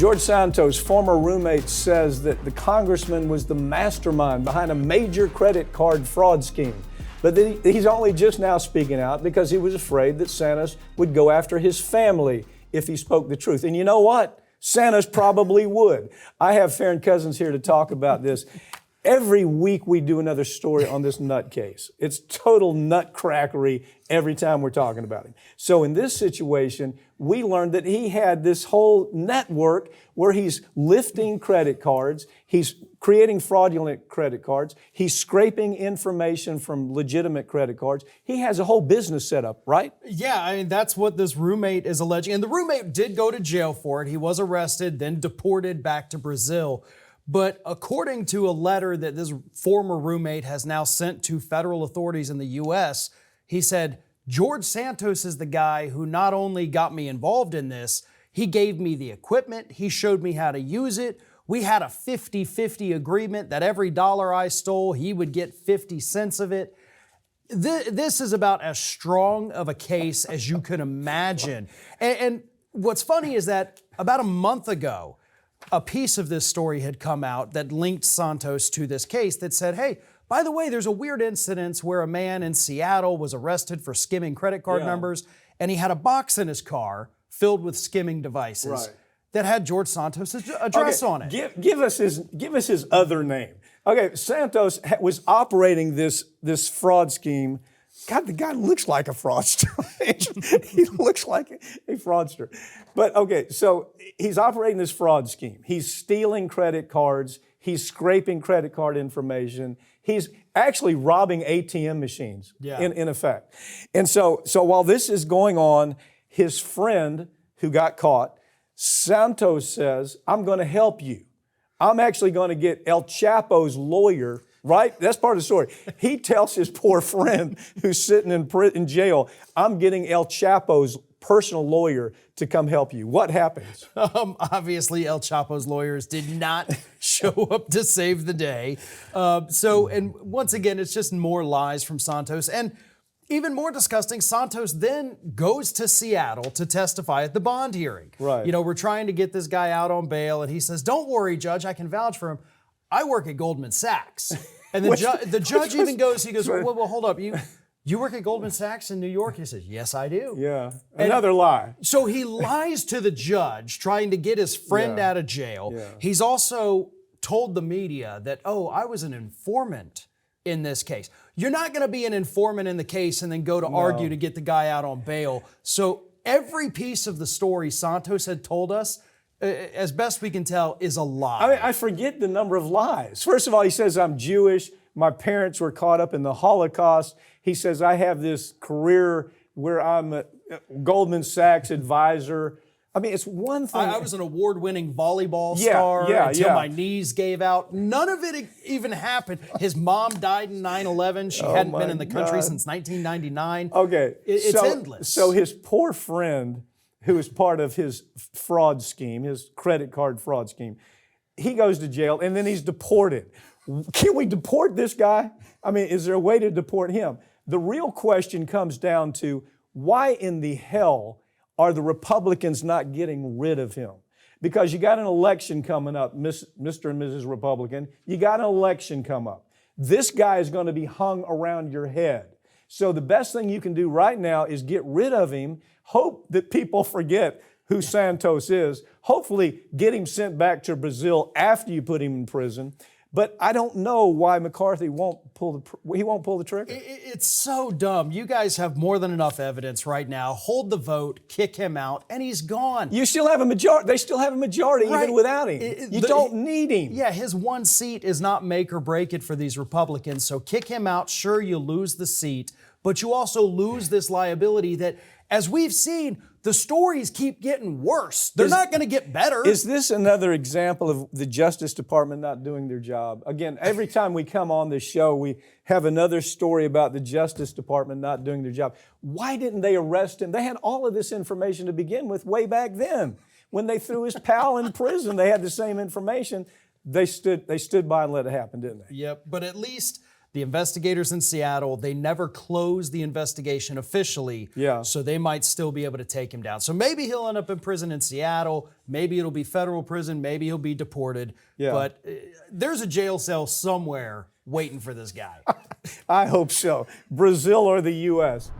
George Santos, former roommate, says that the congressman was the mastermind behind a major credit card fraud scheme. But he's only just now speaking out because he was afraid that Santos would go after his family if he spoke the truth. And you know what? Santos probably would. I have Farron Cousins here to talk about this. Every week we do another story on this nutcase. It's total nutcrackery every time we're talking about him. So in this situation, we learned that he had this whole network where he's lifting credit cards, he's creating fraudulent credit cards, he's scraping information from legitimate credit cards. He has a whole business set up, right? Yeah, I mean, that's what this roommate is alleging. And the roommate did go to jail for it. He was arrested, then deported back to Brazil. But according to a letter that this former roommate has now sent to federal authorities in the U.S., he said, George Santos is the guy who not only got me involved in this, he gave me the equipment, he showed me how to use it. We had a 50-50 agreement that every dollar I stole, he would get 50 cents of it. This is about as strong of a case as you could imagine. And what's funny is that about a month ago, a piece of this story had come out that linked Santos to this case that said, hey, by the way, there's a weird incident where a man in Seattle was arrested for skimming credit card numbers, and he had a box in his car filled with skimming devices that had George Santos' address on it. Give us his other name. Okay, Santos was operating this fraud scheme. God, the guy looks like a fraudster. He looks like a fraudster. But okay, so he's operating this fraud scheme. He's stealing credit cards. He's scraping credit card information. He's actually robbing ATM machines, in effect. And so while this is going on, his friend who got caught, Santos says, I'm going to help you. I'm actually going to get El Chapo's lawyer. Right? That's part of the story. He tells his poor friend who's sitting in jail, I'm getting El Chapo's personal lawyer to come help you. What happens? Obviously, El Chapo's lawyers did not show up to save the day. And once again, it's just more lies from Santos. And even more disgusting, Santos then goes to Seattle to testify at the bond hearing. Right. You know, we're trying to get this guy out on bail, and he says, don't worry, Judge, I can vouch for him. I work at Goldman Sachs. And the judge even goes, well, hold up. You work at Goldman Sachs in New York? He says, yes, I do. Yeah, another lie. So he lies to the judge, trying to get his friend out of jail. Yeah. He's also told the media that, I was an informant in this case. You're not going to be an informant in the case and then go to argue to get the guy out on bail. So every piece of the story Santos had told us, as best we can tell, is a lie. I forget the number of lies. First of all, he says, I'm Jewish. My parents were caught up in the Holocaust. He says, I have this career where I'm a Goldman Sachs advisor. I mean, it's one thing. I was an award-winning volleyball star until my knees gave out. None of it even happened. His mom died in 9/11. She hadn't been in the country since 1999. Okay. It's endless. So his poor friend, who is part of his fraud scheme, his credit card fraud scheme, he goes to jail and then he's deported. Can we deport this guy? I mean, is there a way to deport him? The real question comes down to why in the hell are the Republicans not getting rid of him? Because you got an election coming up, Mr. and Mrs. Republican. You got an election come up. This guy is going to be hung around your head. So the best thing you can do right now is get rid of him. Hope that people forget who Santos is. Hopefully get him sent back to Brazil after you put him in prison. But I don't know why McCarthy won't pull the trigger. It's so dumb. You guys have more than enough evidence right now. Hold the vote, kick him out, and he's gone. You still have a majority. They still have a majority even without him. You don't need him. Yeah, his one seat is not make or break it for these Republicans. So kick him out. Sure, you lose the seat, but you also lose this liability that, as we've seen, the stories keep getting worse. They're not going to get better. Is this another example of the Justice Department not doing their job? Again, every time we come on this show, we have another story about the Justice Department not doing their job. Why didn't they arrest him? They had all of this information to begin with way back then. When they threw his pal in prison, they had the same information. They stood by and let it happen, didn't they? Yep, but at least The investigators in Seattle, they never closed the investigation officially. Yeah. So they might still be able to take him down. So maybe he'll end up in prison in Seattle. Maybe it'll be federal prison. Maybe he'll be deported. Yeah. But there's a jail cell somewhere waiting for this guy. I hope so. Brazil or the U.S.?